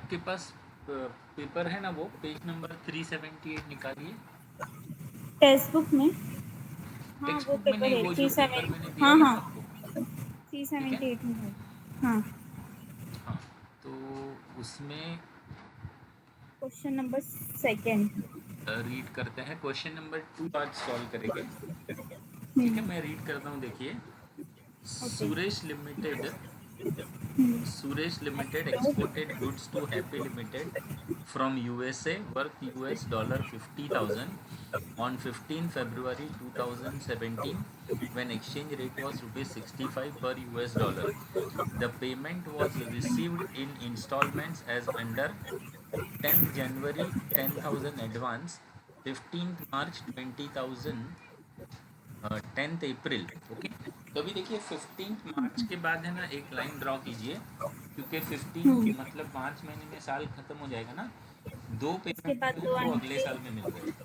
आपके पास पेपर है ना, वो पेज नंबर 378 निकालिए। टेक्स्ट बुक में, हाँ टेक्स्ट वो बुक में पेपर नहीं, है वो जो पेपर 37, मैंने दिया हाँ था हाँ ना आपको। ठीक है। 378 में है। हाँ, हाँ, तो उसमें क्वेश्चन नंबर सेकेंड। रीड करते हैं। क्वेश्चन नंबर 2 आज सॉल्व करेंगे। ठीक है, मैं रीड करता हूँ, देखिए। Okay. Suresh limited Suresh Limited exported goods to Happy Limited from USA worth US dollar 50,000 on 15 February 2017 when exchange rate was rupees 65 per US dollar. The payment was received in installments as under 10th January 10,000 advance, 15th March 20,000, 10th April. Okay, तो अभी देखिए 15 मार्च के बाद है ना एक line draw कीजिए, क्योंकि 15 मतलब मार्च महीने में साल खत्म हो जाएगा ना। दो उसके पेमेंट बाद जो है दो वो अगले एंट्री साल में मिल रहे हैं,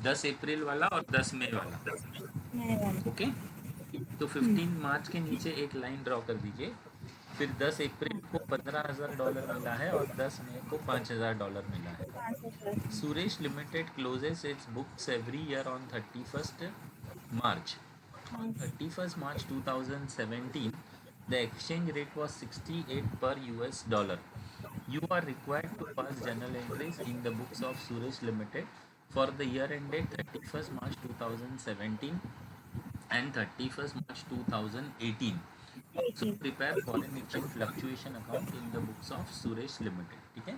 10 अप्रैल वाला और 10 मई वाला। नए वाले। ओके, तो 15 मार्च के नीचे एक लाइन ड्रॉ कर दीजिए। फिर 10 अप्रैल को $15,000 मिला है और 10 मई को $5,000 मिला है। 5,000। Suresh Limited closes its books every year on 31st March. On 31st March 2017, the exchange rate was 68 per US dollar. You are required to pass journal entries in the books of Suresh Limited for the year ended 31st March 2017 and 31st March 2018. Also 18 prepare foreign exchange fluctuation account in the books of Suresh Limited. ठीक है,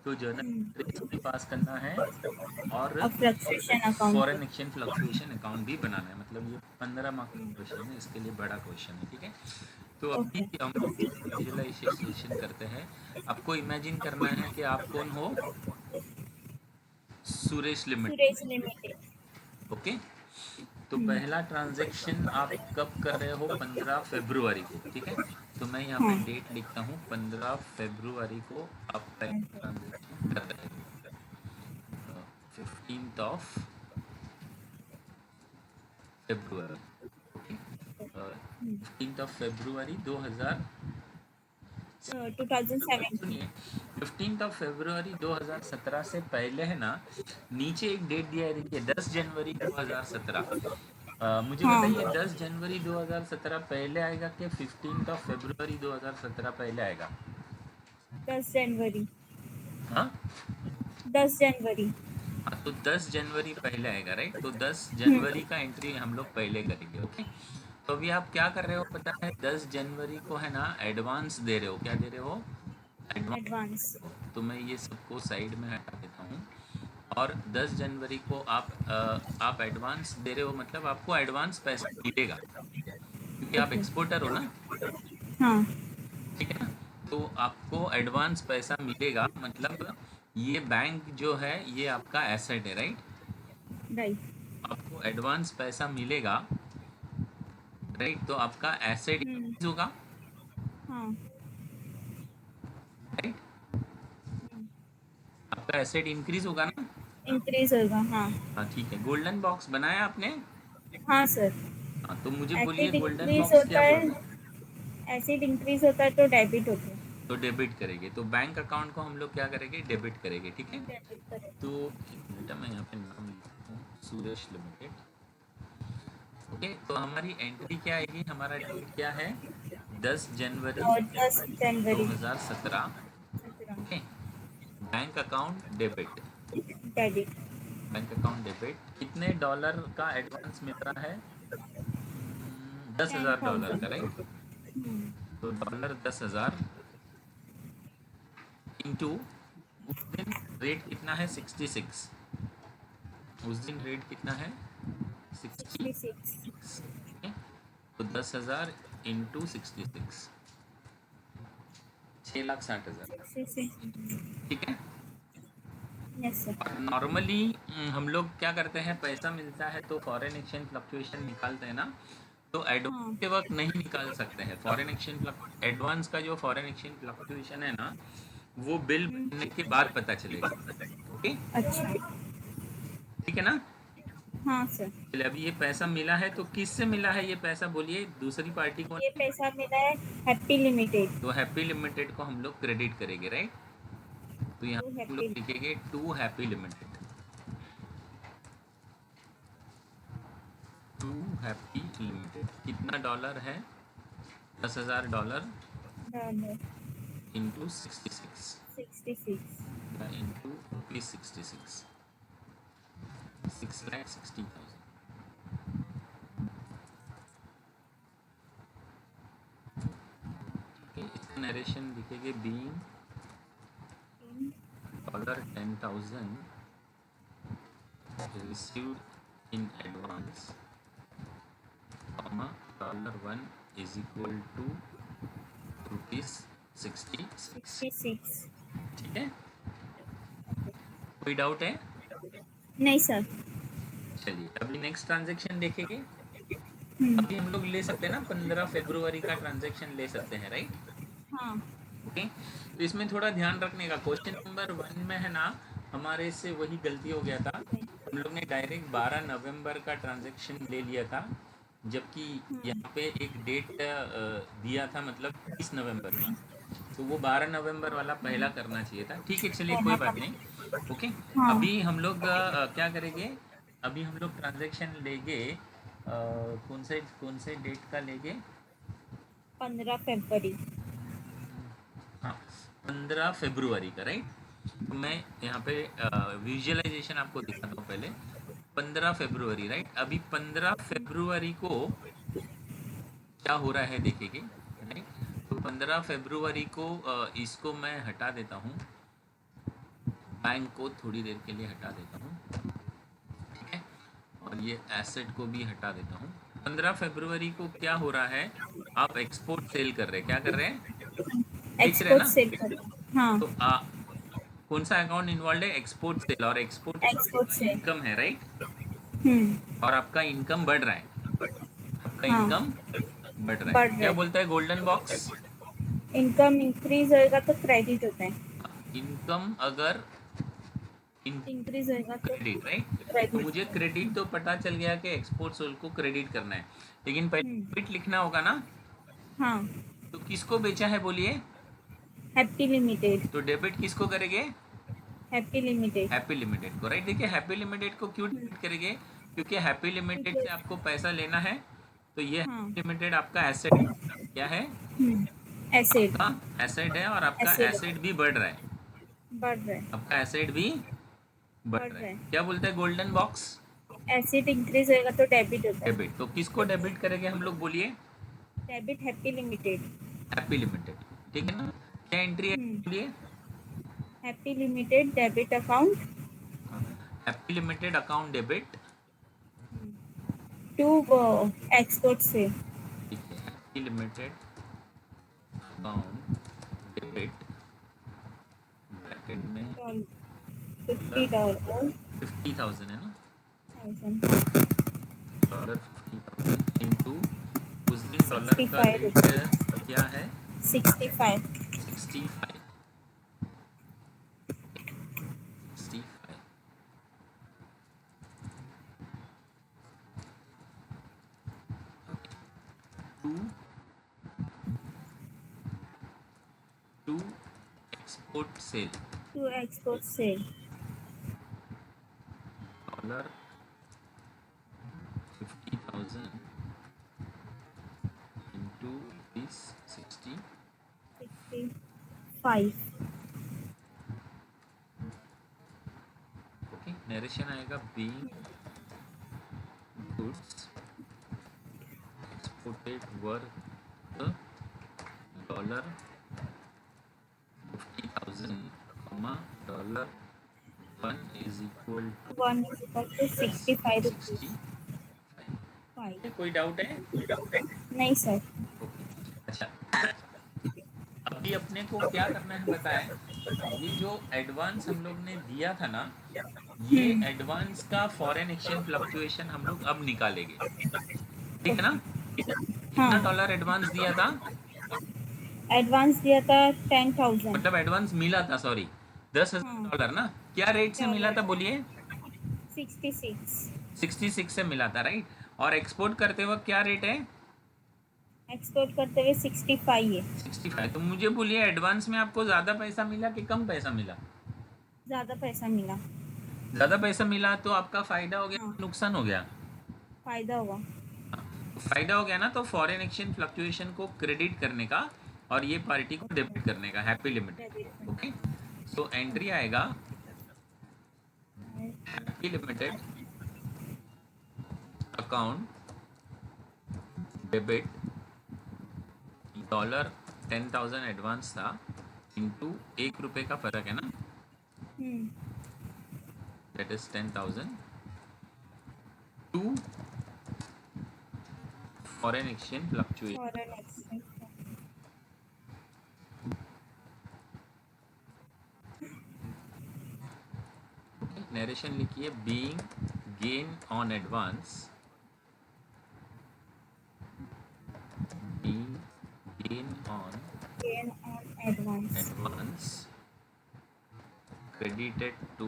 तो journal entries भी पास करना है और और fluctuation account. Foreign exchange fluctuation account भी बनाना है। मतलब ये 15 मार्क्स का क्वेश्चन है, इसके लिए बड़ा क्वेश्चन है। ठीक है, तो अभी ओके। हम विजुअलाइजेशन करते हैं। आपको इमेजिन करना है कि आप कौन हो, Suresh limited. Suresh limited. Okay, तो पहला ट्रांजैक्शन आप कब कर रहे हो, 15 फरवरी को। ठीक है, तो मैं यहाँ पे हाँ। डेट लिखता हूँ, 15 फरवरी को आप पहला ट्रांजैक्शन कर रहे हो, 15 फरवरी। ओके, 15 फरवरी 2000, 2017। सुनिए, 15 फरवरी 2017 से पहले है ना, नीचे एक डेट दिया है, देखिए 10 जनवरी 2017। मुझे हाँ, बताइए 10 जनवरी 2017 पहले आएगा कि 15 फरवरी 2017 पहले आएगा? 10 जनवरी। हाँ, 10 जनवरी। हाँ, तो 10 जनवरी पहले आएगा, राइट। तो 10 जनवरी हम्म। का एंट्री हम लोग पहले करेंगे। ओके, तो अभी आप क्या कर रहे हो पता है, 10 जनवरी को है ना एडवांस दे रहे हो। क्या दे रहे हो? एडवांस। एडवांस। तो मैं ये सबको साइड में हटा देता हूँ। और 10 जनवरी को आप एडवांस दे रहे हो, मतलब आपको एडवांस पैसा मिलेगा, क्योंकि आप ओके। एक्सपोर्टर हो ना। हाँ। ठीक है ना, तो आपको एडवांस पैसा मिलेगा, मतलब ये बैंक जो है ये आपका एसेट है, राइट। राइट। आपको एडवांस पैसा मिलेगा, राइट, तो आपका एसेट इंक्रीज होगा, हाँ। राइट। आपका एसेट इंक्रीज होगा ना। इंक्रीज होगा, हाँ। हाँ, ठीक है। गोल्डन बॉक्स बनाया आपने? हाँ सर। हाँ, तो मुझे बोलिए एसिड गोल्डन इंक्रीज बॉक्स होता क्या है। बोलता है? एसिड इंक्रीज होता है तो डेबिट होता है। तो डेबिट करेंगे, तो बैंक अकाउंट को हम लोग क्या करेंगे, डेबिट करेंगे। ठीक है, डेबिट करेंगे। तो एक मिनट, मैं यहाँ पे नाम लिखता हूँ, सुरेश लिमिटेड। ओके, तो हमारी एंट्री क्या आएगी, हमारा डेट क्या है, 10 जनवरी और 10 जनवरी। 2017। Okay, bank account debit. Debit. Bank account debit. कितने डॉलर का एडवांस मिल रहा है? 10,000 डॉलर का, 10,000। राइट। तो $10,000 इंटू, उस दिन रेट कितना है, 66। उस दिन रेट कितना है, 66। 66। ओके, तो 10,000 इंटू 66, 6,60,000। 66। ठीक है, यस सर। और नॉर्मली हम लोग क्या करते हैं, पैसा मिलता है तो फॉरेन एक्सचेंज फ्लक्चुएशन निकालते हैं ना, तो एडवांस हाँ। के वक्त नहीं निकाल सकते हैं फॉरेन एक्सचेंज। एडवांस का जो फॉरेन एक्सचेंज फ्लक्चुएशन है ना, वो बिल बनने के बाद पता चलेगा। ओके, अच्छा। ठीक है ना। हाँ सर। चलिए, अभी ये पैसा मिला है तो किससे मिला है ये पैसा, बोलिए, दूसरी पार्टी को। ये पैसा मिला है हैप्पी लिमिटेड। तो हैप्पी लिमिटेड को हम लोग क्रेडिट करेंगे, राइट। तो यहाँ टू हम लोग हैप्पी लिखेंगे to happy limited, to happy limited. कितना डॉलर है? $10,000 डॉलर इंटू 66 66 या इंटू ₹66, 6,60,000। इसका नरेशन लिखेंगे being in $10,000 received in advance, comma $1 is equal to ₹66। 66। ठीक है, कोई डाउट है? नहीं सर। चलिए अभी नेक्स्ट ट्रांजेक्शन देखेंगे। हम्म, अभी हम लोग ले सकते हैं ना 15 फरवरी का ट्रांजेक्शन ले सकते हैं, राइट? हाँ ओके, तो इसमें थोड़ा ध्यान रखने का, क्वेश्चन नंबर 1 में है ना, हमारे से वही गलती हो गया था। हम लोग ने डायरेक्ट 12 नवंबर का ट्रांजैक्शन ले लिया था, जबकि यहाँ पे एक डेट दिया था, मतलब 30 नवंबर का। तो वो 12 नवंबर वाला पहला करना चाहिए था। ठीक है, चलिए कोई बात नहीं। ओके, हाँ अभी हम लोग क्या करेंगे, अभी हम लोग ट्रांजैक्शन लेंगे कौन से डेट का लेंगे? 15 फरवरी। हाँ, 15 फरवरी का, राइट? तो मैं यहाँ पे विजुअलाइजेशन आपको दिखाता हूँ पहले। 15 फरवरी, राइट? अभी 15 फरवरी को क्या हो रहा है देखेंगे, राइट? तो 15 फरवरी को इसको मैं हटा देता हूँ, बैंक को थोड़ी देर के लिए हटा देता हूँ, ठीक है? और ये एसेट को भी हटा देता हूँ। 15 फरवरी को क्या हो रहा है, आप एक्सपोर्ट सेल कर रहे हैं, क्या कर रहे हैं? बेच रहे हैं एक्सपोर्ट ना? सेल कर, हाँ तो कौन सा अकाउंट इन्वॉल्व है? एक्सपोर्ट सेल, और एक्सपोर्ट एक्सपोर्ट सेल। इनकम है, राइट? हम्म, और आपका इनकम बढ़ रहा है, आपका हाँ इनकम बढ़ रहा बढ़ है। रहा क्या है। बोलता है गोल्डन बॉक्स? इनकम इंक्रीज होएगा तो क्रेडिट होता है, इनकम अगर इंक्रीज होएगा तो क्रेडिट, राइट? तो क्रेडिट। मुझे क्रेडिट तो पता चल गया कि एक्सपोर्ट सेल को क्रेडिट करना है, लेकिन पहले डेबिट लिखना होगा ना। हाँ तो किसको बेचा है बोलिए? हैप्पी लिमिटेड, तो डेबिट किसको करेंगे? Happy limited. हैप्पी लिमिटेड को, राइट? देखिए हैप्पी लिमिटेड को क्यों डेबिट करेंगे? क्योंकि हैप्पी लिमिटेड से आपको पैसा लेना है, तो ये हाँ हैप्पी लिमिटेड आपका एसेट क्या है? एसिड, आपका एसेट है, और आपका एसिड एसेट भी बढ़ रहा है, बढ़ रहा है, आपका एसेट भी बढ़ बढ़ रहा रहा है। है। क्या बोलते हैं गोल्डन बॉक्स? एसिड इंक्रीज होएगा तो डेबिट होता है। डेबिट, तो किसको डेबिट करेंगे हम लोग बोलिए? Debit happy limited. Happy limited, ठीक है ना? क्या एंट्री है बोलिए? Happy limited debit account happy limited account debit, to export से। ठीक है, happy limited account debit, bracket में $50 $50,000 है ना, $50,000 इंटू उस दिन डॉलर का 65 रेट क्या है? 65 65, 65। To to export sale, to export से dollar 50,000 into rupees 60, 65। Okay. Narration आएगा being goods exported worth dollar 50,000, dollar 1 is equal to 1 is equal to 65 rupees। 65। कोई डाउट है? नहीं सर। ओके, अच्छा अभी अपने को क्या करना है बताएं। ये जो एडवांस हम लोग ने दिया था ना, ये एडवांस का फॉरेन एक्सचेंज फ्लक्चुएशन हम लोग अब निकालेंगे, ठीक है ना? कितना हाँ डॉलर एडवांस दिया था? एडवांस दिया था 10,000। मतलब एडवांस मिला था, सॉरी, $10,000 ना। क्या रेट से मिला था बोलिए? 66। 66 से मिला था, राइट? और एक्सपोर्ट करते वक्त क्या रेट है? एक्सपोर्ट करते हुए 65 है। 65। तो मुझे बोलिए एडवांस में आपको ज़्यादा पैसा मिला कि कम पैसा मिला? ज्यादा पैसा मिला। ज़्यादा पैसा मिला तो आपका फ़ायदा हो गया, हाँ, नुकसान हो गया? फायदा हुआ। फ़ायदा हो गया ना, तो फॉरेन एक्सचेंज फ्लक्चुएशन को क्रेडिट करने का और ये पार्टी को डेबिट करने का, happy limited. Okay, so entry आएगा happy limited account debit dollar 10,000 advance था इंटू ₹1 का फ़र्क है ना, that is 10,000 to foreign exchange fluctuation. Foreign exchange. Narration लिखिए, being gain on advance, being gain on gain on advance advance credited to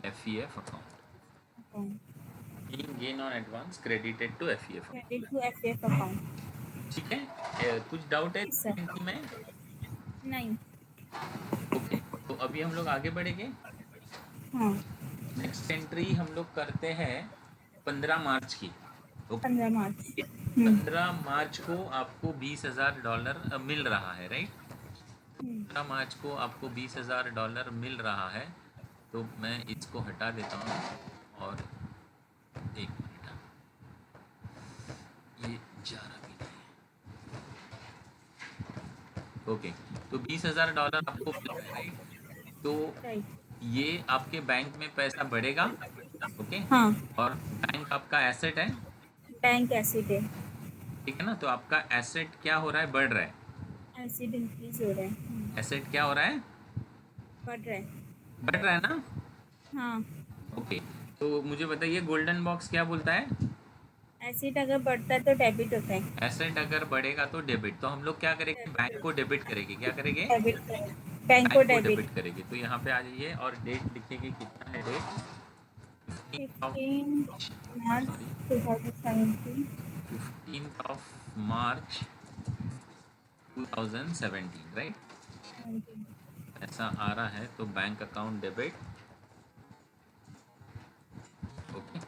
FEF account. Account, Being gain on advance credited to FEF account. Credit to FF account. ठीक है, कुछ doubt है sir, entry में? नहीं। Okay, तो अभी हम लोग आगे बढ़ेंगे। हाँ, नेक्स्ट एंट्री हम लोग करते हैं 15 मार्च की। ओके, 15 मार्च। 15 मार्च को आपको $20,000 मिल रहा है, राइट? 15 मार्च को आपको $20,000 मिल रहा है, तो मैं इसको हटा देता हूँ और एक मिनट, ये जा रहा भी नहीं। ओके, तो $20,000 आपको मिल रहा है, राइट? तो राइट। ये आपके बैंक में पैसा बढ़ेगा, ओके? हाँ, और बैंक आपका एसेट है, बैंक एसिड है। ठीक है ना? तो आपका एसेट क्या हो रहा है? बढ़ रहा है। एसिड इंक्रीज हो रहा है। एसेट क्या हो रहा है? बढ़ रहा है। बढ़ रहा है ना? हाँ, ओके, तो मुझे बताइए गोल्डन बॉक्स क्या बोलता है? एसिड अगर बढ़ता है तो डेबिट होता है। एसेट अगर बढ़ेगा तो डेबिट, तो हम लोग क्या करेंगे? बैंक को डेबिट करेंगे। क्या करेंगे? डेबिट बैंक को डेबिट। डेबिट करेंगे। तो यहाँ पे आ जाइए और डेट लिखेंगे, कितना है डेट? 15 मार्च 2017। 15 मार्च 2017, राइट? ऐसा आ रहा है, तो बैंक अकाउंट डेबिट, ओके।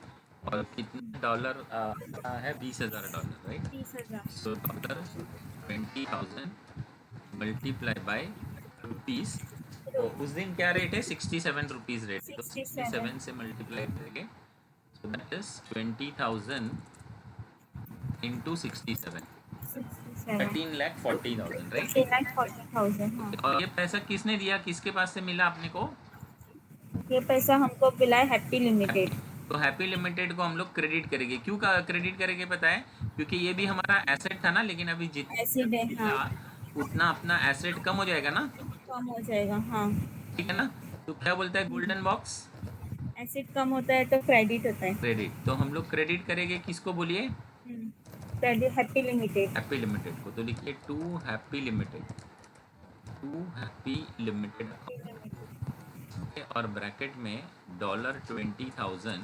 और कितना डॉलर आ रहा है? $20,000, right? 30,000। So $20,000 multiply by rupees, तो उस दिन क्या रेट है? 67 रुपीज़ रेट है, तो 67 से मल्टीप्लाई करेंगे, so that is 20,000 into 67, 13,40,000, right? 13,40,000। हाँ, और ये पैसा किसने दिया, किसके पास से मिला अपने को? ये पैसा हमको मिला है हैप्पी लिमिटेड। तो हैप्पी लिमिटेड को हम लोग क्रेडिट करेंगे। क्यों क्रेडिट करेंगे पता है? क्योंकि ये भी हमारा एसेट था ना, लेकिन अभी एसिड है। जितना हाँ, उतना अपना एसेट कम हो जाएगा ना, कम हो जाएगा। हाँ, ठीक है ना? तो क्या बोलता है गोल्डन बॉक्स? एसिड कम होता है तो क्रेडिट होता है। क्रेडिट, तो हम लोग क्रेडिट करेंगे किसको, बोलिए? Credit happy limited. Happy limited को। तो लिखिए to happy limited, to happy limited, और ब्रैकेट में $20,000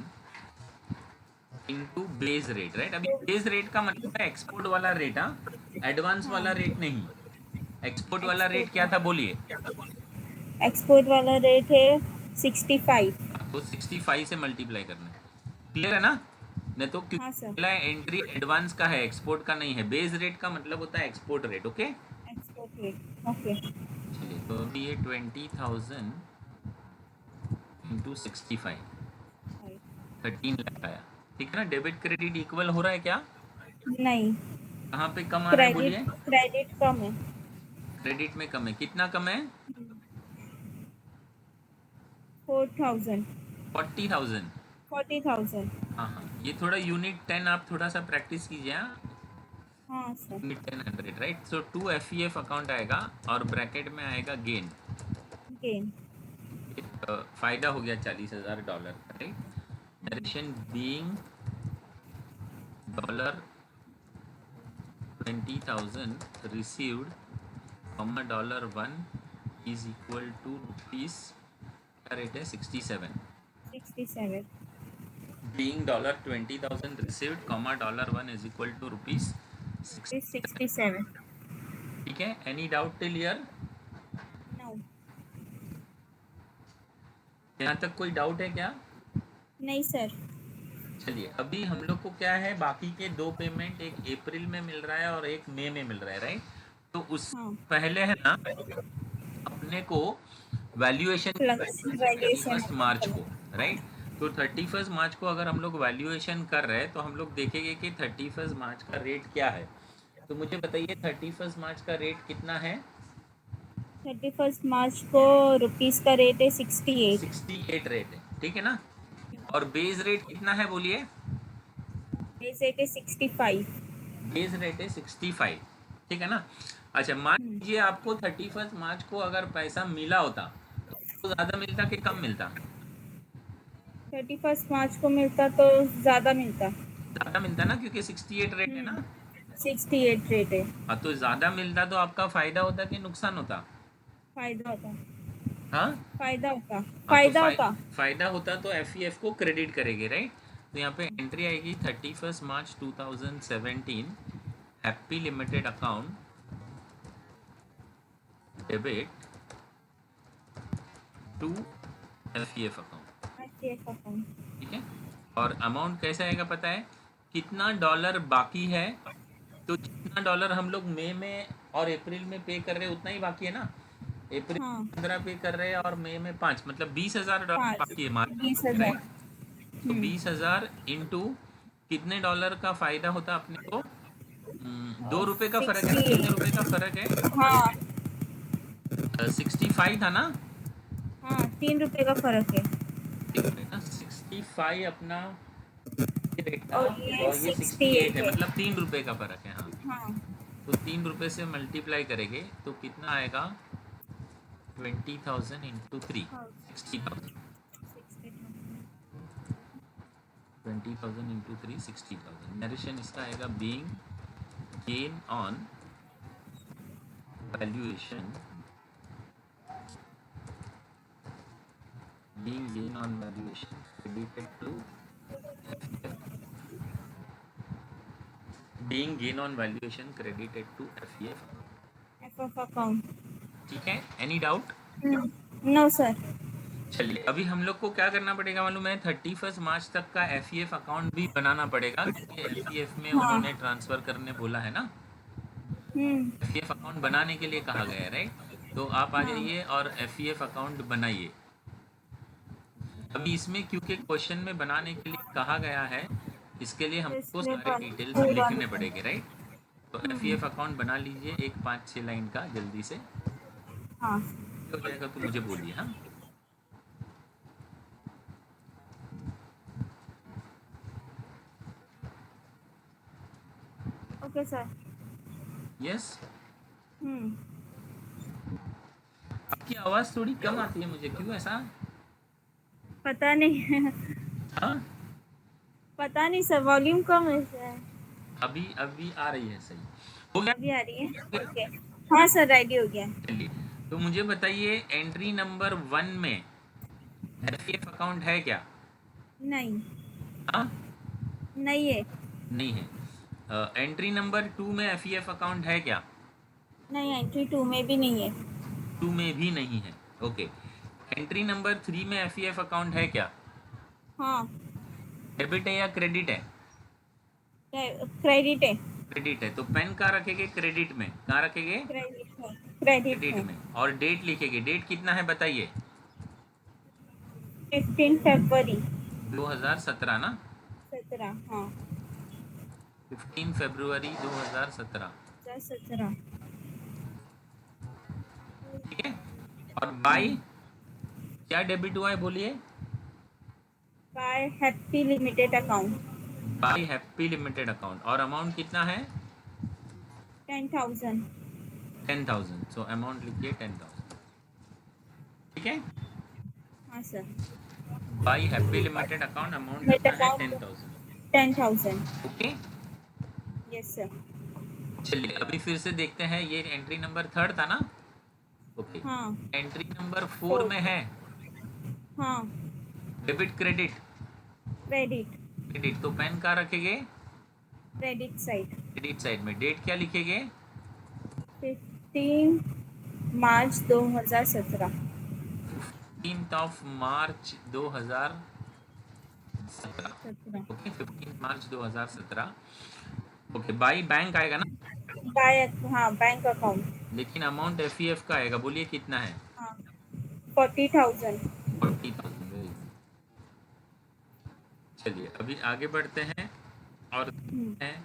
इंटू बेस रेट, राइट? अभी बेस रेट का मतलब है एक्सपोर्ट वाला रेट, हाँ, एडवांस वाला रेट नहीं। एक्सपोर्ट वाला रेट क्या था, बोलिए? एक्सपोर्ट वाला रेट है 65। तो 65 से मल्टीप्लाई करना है, क्लियर है ना? नहीं तो हाँ क्योंकि सर, पहला एंट्री एडवांस का है, एक्सपोर्ट का नहीं है। बेस रेट का मतलब होता है export rate, okay? Export rate. Okay. चलिए, तो अभी ये 20,000 इंटू 65, 13 लाख आया, ठीक है ना? डेबिट क्रेडिट इक्वल हो रहा है क्या? नहीं, कहाँ पे कम आ रहा है, क्रेडिट बोलिए? क्रेडिट कम है। क्रेडिट में कम है, कितना कम है? 4,000। 40,000। 40,000। हाँ हाँ, ये थोड़ा यूनिट 10 आप थोड़ा सा प्रैक्टिस कीजिए, हाँ? हाँ sir. Unit 10 100, right? So 2 FEF account आएगा और ब्रैकेट में आएगा गेन, गेन। फायदा हो गया $40,000, राइट? Narration being $20,000 received, $1 is equal to rupees, क्या रेट है? 67। 67। Being $20,000 received, $1 is equal to rupees 67, 67। ठीक है? Any doubt till here? No. यहाँ तक कोई डाउट है क्या? नहीं सर। चलिए, अभी हम लोग को क्या है, बाकी के दो पेमेंट, एक अप्रैल में मिल रहा है और एक मई में मिल रहा है, राइट? तो उस हाँ, पहले है ना, अपने को valuation flux thirty valuation first March को, राइट? तो 31 मार्च को अगर हम लोग वैल्यूएशन कर रहे हैं तो हम लोग देखेंगे कि 31 मार्च का रेट क्या है। तो मुझे बताइए 31 मार्च का रेट कितना है? 31 मार्च को रुपीस का रेट है 68। 68 रेट है, ठीक है ना? और बेस रेट कितना है बोलिए? बेस रेट है 65। बेस रेट है 65, ठीक है ना? अच्छा, मान लीजिए आपको 31 मार्च को अगर पैसा मिला होता तो ज़्यादा मिलता कि कम मिलता? 31 मार्च को मिलता तो ज़्यादा मिलता। ज़्यादा मिलता ना, क्योंकि 68 रेट है ना। 68 रेट है। हाँ, तो ज़्यादा मिलता तो आपका फ़ायदा होता कि नुकसान होता? फायदा होता। हाँ, फायदा होता। हाँ, तो फायदा होता। फ़ायदा होता तो एफ को क्रेडिट करेंगे, राइट? तो यहाँ पे एंट्री आएगी 31 March 2017, happy limited account debit to F account, HDF account. ठीक है? और अमाउंट कैसा आएगा पता है? कितना डॉलर बाकी है, तो जितना डॉलर हम लोग मई में और अप्रैल में पे कर रहे हैं उतना ही बाकी है ना। अप्रैल हाँ, 15 पे कर रहे हैं और मई में 5, मतलब 20,000 डॉलर 5। बाकी है मार्च, 20,000। राइट? तो 20,000 इंटू कितने डॉलर का फायदा होता अपने को? 2 रुपये का फर्क है ना, कितने 68। रुपए का फर्क है? हाँ। 65 था ना? हाँ, 3 रुपए का फर्क है। 3 रुपये ना, 65 अपना रेट था और ये और ये 68 68 है, है। मतलब 3 रुपये का फर्क है। हाँ, हाँ। तो 3 रुपये से मल्टीप्लाई करेंगे तो कितना आएगा? 20,000 इंटू 3, 60,000। 60,000। 20,000 इंटू 3, 60,000। नरेशन इसका आएगा being gain on valuation, being gain on valuation credited to being gain on valuation credited to FEF, F account. ठीक है? Any doubt? No sir. चलिए, अभी हम लोग को क्या करना पड़ेगा मालूम है? 31 मार्च तक का FEF अकाउंट भी बनाना पड़ेगा, क्योंकि FEF में हाँ। उन्होंने ट्रांसफ़र करने बोला है ना। FEF अकाउंट बनाने के लिए कहा गया है, राइट? तो आप आ हाँ। जाइए और FEF अकाउंट बनाइए। अभी इसमें क्योंकि क्वेश्चन में बनाने के लिए कहा गया है, इसके लिए तो हमको इसमें सारे डिटेल्स पूरा लिखने लिखा। पड़ेंगे, राइट? तो FEF अकाउंट बना लीजिए, एक 5-6 लाइन का जल्दी से। हाँ। हो जाएगा तो मुझे बोलिए। हाँ, ओके सर। यस। हम्म। आपकी आवाज़ थोड़ी कम आती है मुझे, क्यों ऐसा? पता नहीं। हाँ, पता नहीं सर, वॉल्यूम कम है सर। अभी अभी आ रही है, सही हो गया? अभी आ रही है। ओके। हाँ सर, रेडी हो गया। चलिए, तो मुझे बताइए एंट्री नंबर 1 में FEF अकाउंट है क्या? नहीं। हाँ, नहीं है। नहीं है। एंट्री नंबर 2 में FEF अकाउंट है क्या? नहीं, एंट्री 2 में भी नहीं है। 2 में भी नहीं है, ओके। एंट्री नंबर 3 में FEF अकाउंट है क्या? हाँ। डेबिट है या क्रेडिट है? क्रेडिट है। क्रेडिट है, तो पेन कहाँ रखेंगे? क्रेडिट में। कहाँ रखेंगे? क्रेडिट है। क्रेडिट क्रेडिट है। में। और डेट लिखेंगे, डेट कितना है बताइए? 15 फरवरी 2017 ना? 17। हाँ। 15 फरवरी 2017, 17। ठीक है? और बाय क्या डेबिट हुआ है बोलिए? By happy limited account. By happy limited account. और अमाउंट कितना है? 10,000। 10,000। सो अमाउंट लिखिए 10,000, ठीक है? हाँ sir. By happy limited account, amount मेट कितना है? अकाउंट 10,000, 10,000। ओके। Yes sir. चलिए, अभी फिर से देखते हैं, ये एंट्री नंबर 3 था ना? ओके। हाँ। Entry number 4 4। में है हाँ। Debit credit. क्रेडिट। क्रेडिट, तो पेन कहाँ रखेंगे? Credit side. क्रेडिट साइड में। डेट क्या लिखेंगे? 15 मार्च 2017। 15 मार्च 2017। 17 okay, 15 March 2017। Okay, by bank आएगा ना, बाय, हाँ बैंक अकाउंट। लेकिन अमाउंट एफ का आएगा। बोलिए कितना है? हाँ 40,000। 40,000। Very good. चलिए अभी आगे बढ़ते हैं और देखते हैं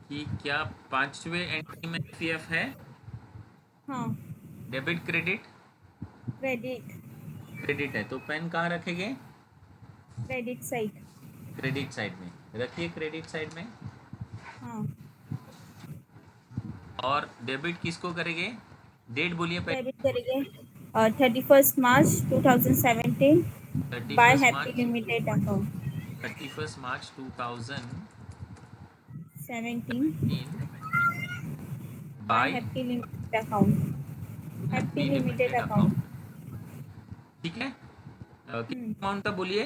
कि क्या पांचवें एंट्री में एफ है। हाँ डेबिट क्रेडिट। क्रेडिट। क्रेडिट है तो पेन कहाँ रखेंगे? Credit side. क्रेडिट साइड में रखिए, क्रेडिट साइड में। हाँ और डेबिट किसको करेंगे? डेट बोलिए पहले। डेबिट करेंगे 31 March 2017 thirty by first happy March limited account. 17 2017 by by happy limited account. Happy happy limited limited account. Account. ठीक है, कितना अमाउंट था बोलिए?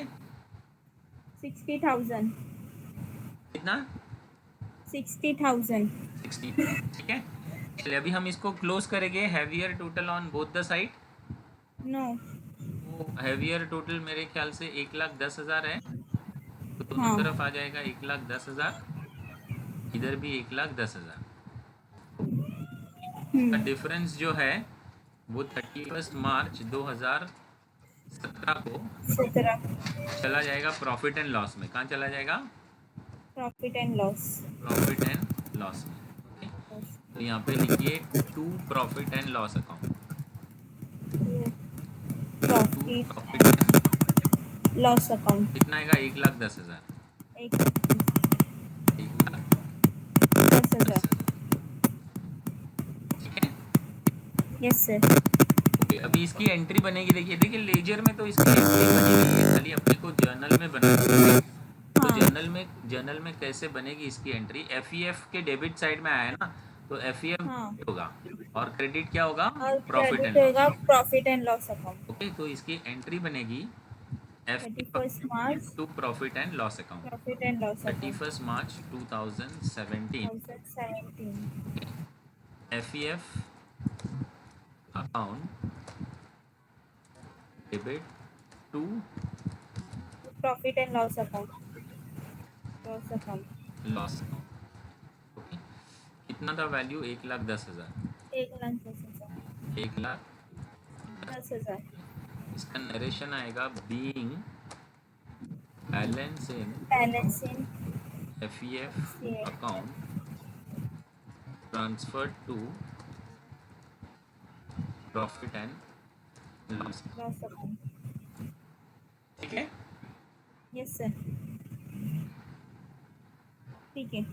60,000। कितना? 60,000। 60। ठीक है, चलिए अभी हम इसको क्लोज करेंगे। Heavier total on both the side. No. तो हैवियर टोटल मेरे ख्याल से 1,10,000 है, तो दोनों हाँ। तरफ आ जाएगा 1,10,000। इधर भी 1,10,000। का डिफरेंस जो है वो 31 मार्च 2017 को 17 चला जाएगा प्रॉफिट एंड लॉस में। कहाँ चला जाएगा? Profit and loss. Profit and loss में। ओके, तो यहाँ पे लिखिए to profit and loss account. To profit profit and loss account. कितना आएगा? 1,10,000। 1,10,000। 1,10,000। ठीक है, यस सर। ओके। अभी इसकी एंट्री बनेगी। देखिए देखिए, लेजर में तो इसकी एंट्री बनी हुई है, खाली अपने को जर्नल में बनाना है। तो हाँ जर्नल में कैसे बनेगी इसकी एंट्री? एफ के डेबिट साइड में आया है ना, तो एफ हाँ। होगा और क्रेडिट क्या होगा? और प्रॉफिट क्रेडिट एंड लॉस। होगा profit and loss account. Okay, तो इसकी एंट्री बनेगी F 31 March to profit and loss account. Profit and loss thirty account first March 2017। 2017 F account debit to profit and loss account. Loss account. Loss account. Okay, कितना था value? 1,10,000। 1,10,000। 1,10,000। 10,000। इसका narration आएगा being balance in balance in F C account transfer to profit and loss. Loss account. ठीक है, yes sir. ठीक है।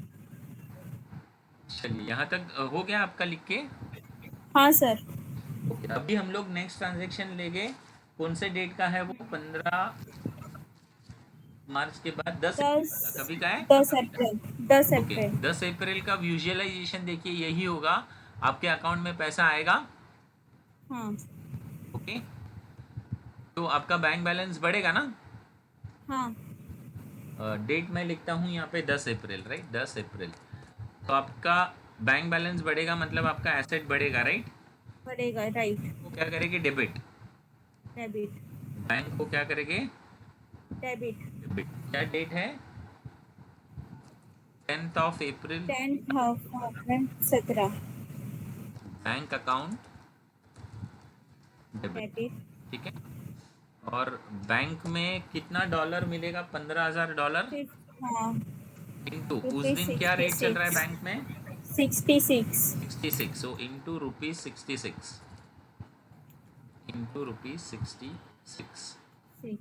चलिए यहाँ तक हो गया आपका लिख के? हाँ सर। ओके, अभी हम लोग नेक्स्ट ट्रांजेक्शन लेंगे। कौन से डेट का है वो? 15 मार्च के बाद 10 दस का कभी का है? 10 अप्रैल। 10 ओके, अप्रैल 10 अप्रैल का विजुअलाइजेशन देखिए यही होगा। आपके अकाउंट में पैसा आएगा। हाँ ओके, तो आपका बैंक बैलेंस बढ़ेगा ना। हाँ। डेट मैं लिखता हूँ यहाँ पे 10 अप्रैल, राइट? 10 अप्रैल। तो आपका बैंक बैलेंस बढ़ेगा, मतलब आपका एसेट बढ़ेगा, राइट? बढ़ेगा राइट। वो क्या करेंगे? डेबिट। डेबिट। बैंक को क्या करेंगे? डेबिट। डेबिट। क्या डेट है? 10 अप्रैल। 10/17 बैंक अकाउंट डेबिट। डेबिट। ठीक है, और बैंक में कितना डॉलर मिलेगा? $15,000। हाँ इंटू उस रुपीज दिन क्या रेट चल रहा है 66। बैंक में? 66। 66। So into rupees 66। Into rupees 66। 6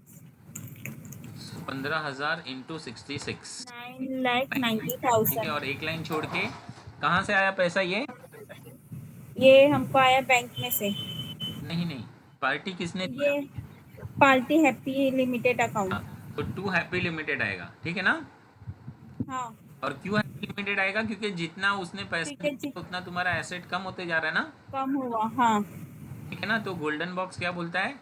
15,000 into 66। 9,90,000। ठीक है, और एक लाइन छोड़ के कहाँ से आया पैसा ये? ये हमको आया बैंक में से। नहीं नहीं, पार्टी किसने दिया? ये पार्टी हैप्पी लिमिटेड हाँ, अकाउंट। तो टू हैप्पी लिमिटेड आएगा, ठीक है ना? हाँ और क्यों हैप्पी लिमिटेड आएगा? क्योंकि जितना उसने पैसा ठीक है जी। दिया उतना तुम्हारा एसेट कम होते जा रहा है ना। कम हुआ हाँ। ठीक है ना, तो गोल्डन बॉक्स क्या बोलता है?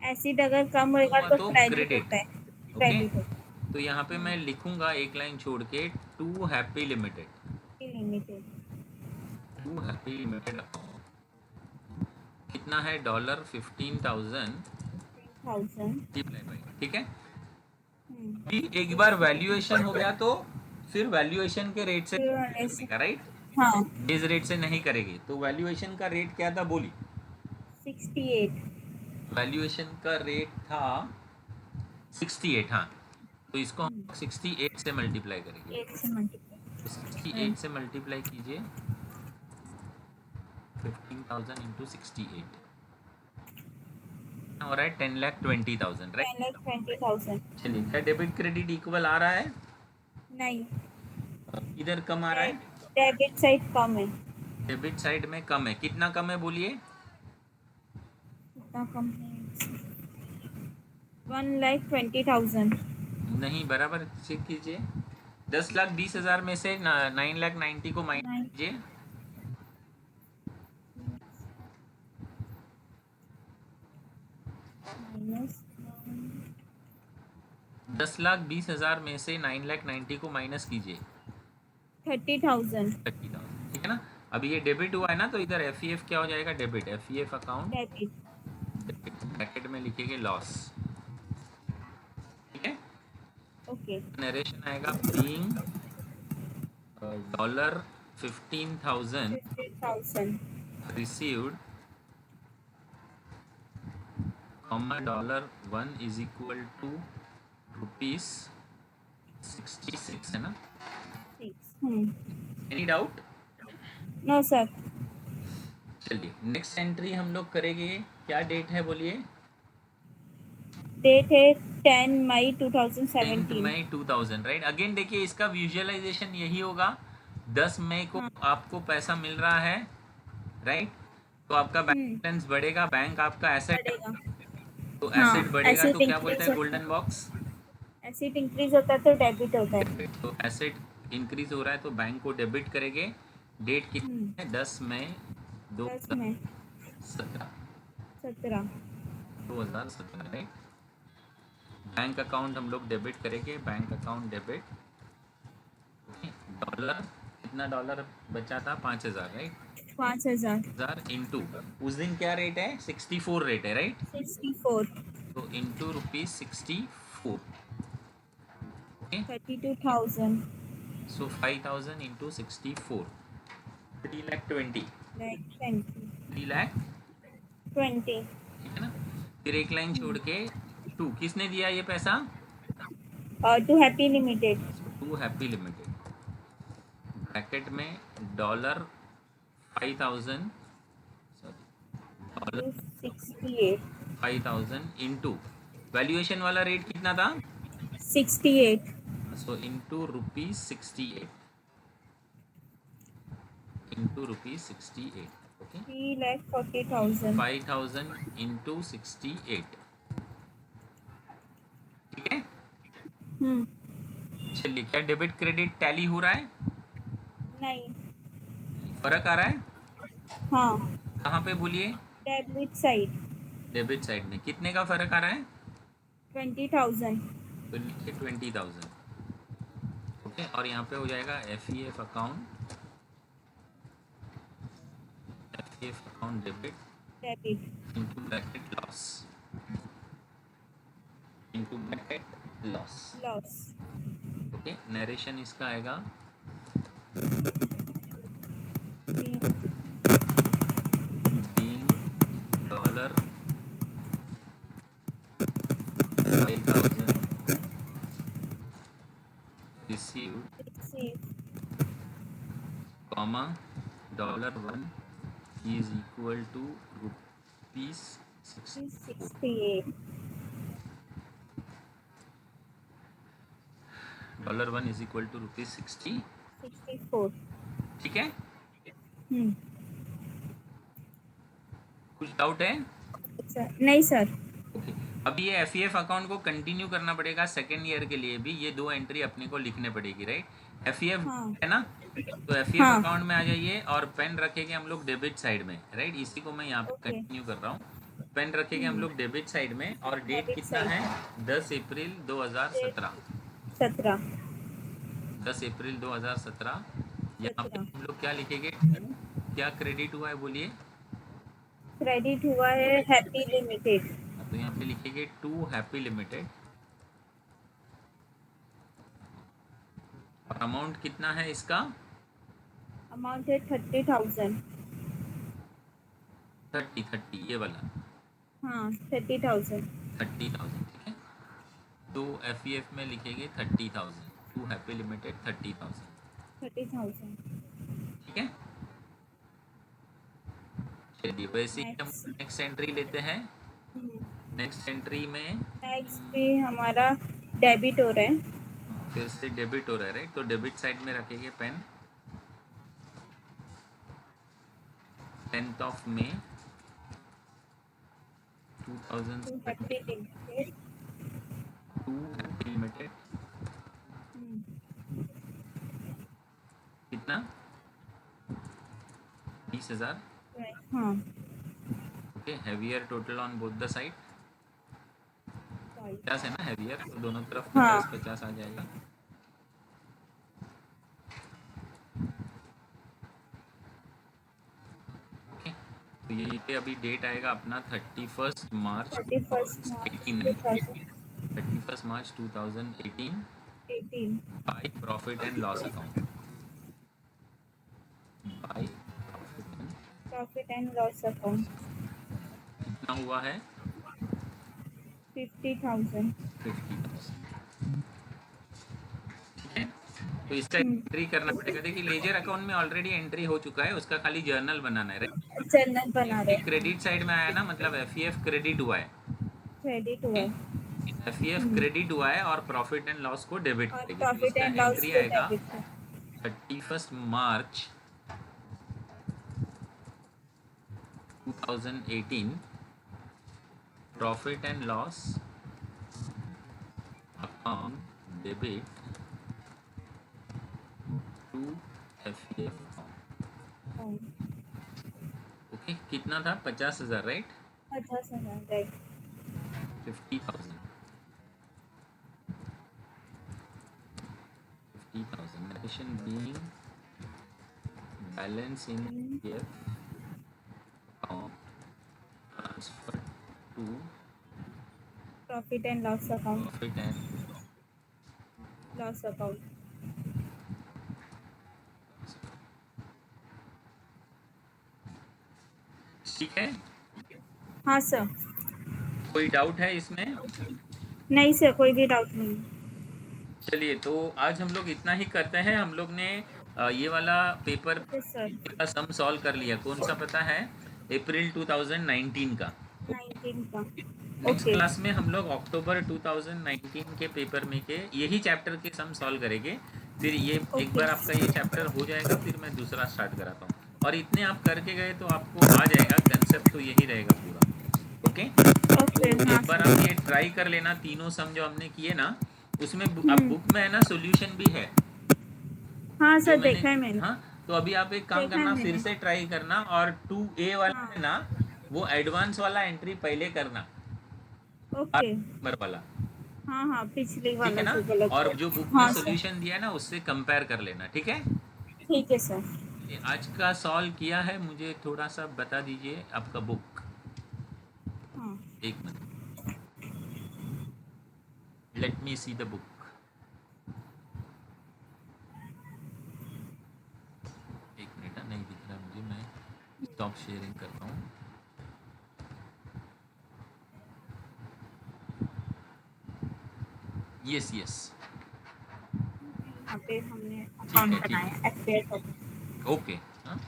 एसिड अगर कम कम होगा हुआ तो तो क्रेडिट क्रेडिट। होता है। ओके, क्रेडिट होता तो यहाँ पे है। मैं लिखूंगा एक लाइन छोड़ के to happy limited. Limited. To happy limited account कितना है? $15,000 1000. मल्टीप्लाई बाई, ठीक है। हम्म. अभी एक बार वैल्यूएशन हो गया तो फिर वैल्यूएशन के रेट से ऐसे. राइट, हाँ. बेस रेट से नहीं करेगी। तो वैल्यूएशन का रेट क्या था बोली? 68. वैल्यूएशन का रेट था 68, हाँ। तो इसको हम 68 से मल्टीप्लाई करेंगे। 8 से मल्टीप्लाई. तो 68 से मल्टीप्लाई कीजिए, 15,000 इंटू 68 हो रहा है 10,20,000, राइट। 10,20,000. चलिए, क्या डेबिट क्रेडिट इक्वल आ रहा है? नहीं. इधर कम आ रहा है, डेबिट साइड कम है. डेबिट साइड में कम है। कितना कम है बोलिए? कितना कम है? 1,20,000. नहीं, बराबर चेक कीजिए। 10,20,000 में से 9,90,000 को माइनस Nine. कीजिए। Minus 10,20,000 में से 9,90,000 को माइनस कीजिए। 30,000. 30,000, ठीक है ना। अभी ये डेबिट हुआ है ना, तो इधर एफ क्या हो जाएगा? Debit. F account debit. Debit, bracket में लिखेंगे लॉस, ठीक है। ओके. नरेशन आएगा being $15,000 $50,000. Received, $1 is equal to ₹66 है ना। 6. Any doubt? No sir. चलिए, नेक्स्ट एंट्री हम लोग करेंगे। क्या डेट है बोलिए? डेट है 10 मई 10 2017. मई 2000, राइट। अगेन देखिए, इसका विजुअलाइजेशन यही होगा। 10 मई को हाँ. आपको पैसा मिल रहा है, राइट। तो आपका बैंक बैलेंस बढ़ेगा, बैंक आपका एसेट, बढ़ेगा. तो हाँ. एसेट बढ़ेगा एसिड तो क्या बोलते इंक्रीज हैं? होता है. Golden box. एसिड इंक्रीज होता है तो डेबिट होता है. तो एसेट इंक्रीज हो रहा है तो बैंक को डेबिट करेंगे। डेट कितनी है? 10 मई 10 में 2017, 17. 2017, राइट। बैंक अकाउंट हम लोग डेबिट करेंगे, बैंक अकाउंट डेबिट। डॉलर, कितना डॉलर बचा था? 5,000, राइट। 5,000. 1000 इंटू, उस दिन क्या रेट है? 64 रेट है, राइट। 64. तो इंटू ₹64, ओके। 32,000. सो 5,000 इंटू 64, 3,20,000, Like 20. 3,20,000, 20. ठीक है ना। फिर एक लाइन छोड़ के 2, किसने दिया ये पैसा? To happy limited. To happy limited, bracket में dollar 5,000, sorry, dollar 268. 5,000 into valuation वाला रेट कितना था? 68. So into ₹68, into ₹68, okay. 3,40,000. 5,000 into 68, ठीक है। चलिए, क्या डेबिट क्रेडिट टैली हो रहा है? नहीं. फर्क आ रहा है? हाँ. कहाँ पे बोलिए? Debit side. डेबिट साइड में कितने का फर्क आ रहा है? 20,000. तो लिखिए 20,000, ओके। और यहाँ पे हो जाएगा F account, F account debit debit. Into bracket loss, into bracket loss, loss. Okay. Narration इसका आएगा being dollar 5,000 received, comma $1 is equal to ₹64, 68. $1 is equal to ₹60, 64. ठीक है। हम्म. कुछ डाउट है? नहीं सर. ओके। अब ये एफ अकाउंट को कंटिन्यू करना पड़ेगा सेकेंड ईयर के लिए भी। ये 2 एंट्री अपने को लिखने पड़ेगी, राइट। एफ हाँ. है ना, तो एफ हाँ. अकाउंट में आ जाइए और पेन रखेंगे हम लोग डेबिट साइड में, राइट। इसी को मैं यहाँ पे ओके. कंटिन्यू कर रहा हूँ। पेन रखेंगे हम लोग डेबिट साइड में, और डेट डेबिट कितना साइड. है? 10 अप्रैल 2017, 17. 10 अप्रैल 2017। यहाँ पे 17. हम लोग क्या लिखेंगे? क्या क्रेडिट हुआ है बोलिए? क्रेडिट हुआ है हैप्पी लिमिटेड. तो यहाँ पे लिखेंगे टू हैप्पी लिमिटेड और अमाउंट कितना है इसका? अमाउंट है 30,000। 30 ये वाला हाँ 30,000। 30,000 ठीक है। तो एफ में लिखेंगे 30,000, टू हैप्पी लिमिटेड 30,000 30,000। ठीक है। चलिए वैसे ही हम नेक्स्ट। नेक्स्ट एंट्री लेते हैं। नेक्स्ट एंट्री में नेक्स्ट भी हमारा डेबिट हो रहा है। फिर से डेबिट हो रहा है राइट, तो डेबिट साइड में रखेंगे pen. 10th of May 2017 to happy limited कितना? 20,000 हाँ okay. Heavier total on both the side 50 है ना, हैवियर तो दोनों तरफ 50-50 आ जाएगा। ओके तो ये पे अभी डेट आएगा अपना 31 March 2018 by profit and loss account. By profit and loss account कितना हुआ है? 50,000। 50,000 ठीक है। तो इसका एंट्री करना पड़ेगा। देखिए लेजर अकाउंट में ऑलरेडी एंट्री हो चुका है, उसका खाली जर्नल बनाना है राइट। जर्नल बना रहे हैं। क्रेडिट साइड में आया ना, मतलब एफ क्रेडिट हुआ है। क्रेडिट हुआ है एफ क्रेडिट हुआ है और प्रॉफिट एंड लॉस को डेबिट और करेंगे। तो प्रॉफिट इसका एंड लॉस एंट्री को आएगा डेबिट है। 31 March 2018 profit and loss account debit to F okay. कितना था? 50,000 right. 50,000 right. 50,000 addition being balance in PF account transfer to profit and loss account. profit and loss account. ठीक है। हाँ sir. कोई doubt है इसमें? नहीं सर कोई भी डाउट नहीं। चलिए तो आज हम लोग इतना ही करते हैं। हम लोग ने ये वाला पेपर सर का सम सॉल्व कर लिया। कौन सा पता है? अप्रैल 2019 का। 19 का। नेक्स्ट ओके क्लास में हम लोग अक्टूबर 2019 के पेपर में के यही चैप्टर के सम सॉल्व करेंगे। फिर ये एक बार आपका ये चैप्टर हो जाएगा फिर मैं दूसरा स्टार्ट कराता हूँ। और इतने आप करके गए तो आपको आ जाएगा, कंसेप्ट तो यही रहेगा पूरा। Okay okay. तो हाँ एक बार सर। आप ये ट्राई कर लेना। तीनों सम जो हमने किए ना उसमें अब बुक में है ना सॉल्यूशन भी है हाँ जो सर मैंने। देखा है मैंने। हाँ तो अभी आप एक काम देखा करना, है फिर मैंने। से ट्राई करना और 2A वाला हाँ है ना वो एडवांस वाला एंट्री पहले करना, ओके। नंबर वाला हाँ हाँ पिछली ठीक वाला है ना। जो गलत और है। जो बुक में हाँ सर सॉल्यूशन दिया है ना उससे कंपेयर कर लेना ठीक है। ठीक है सर। ये आज का सॉल्व किया है, मुझे थोड़ा सा बता दीजिए आपका बुक। हाँ एक minute, let me see the book. एक मिनट, नहीं दिख रहा मुझे, मैं स्टॉप शेयरिंग करता हूँ। यस यस यहाँ पे हमने ठीक अकाउंट है ठीक बनाया एफपीआई। ओके। हाँ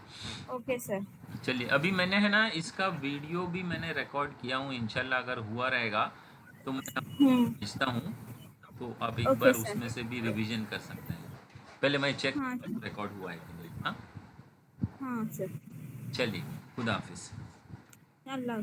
ओके सर। चलिए अभी मैंने है ना इसका वीडियो भी मैंने रिकॉर्ड किया हूँ, इंशाल्लाह अगर हुआ रहेगा तो मैं आपको भेजता हूँ, तो आप एक ओके बार सर। उसमें से भी रिवीजन कर सकते हैं। पहले मैं चेक हाँ रिकॉर्ड हुआ है कि नहीं। हाँ हाँ सर। चलिए, खुदा हाफिज़। अल्लाह।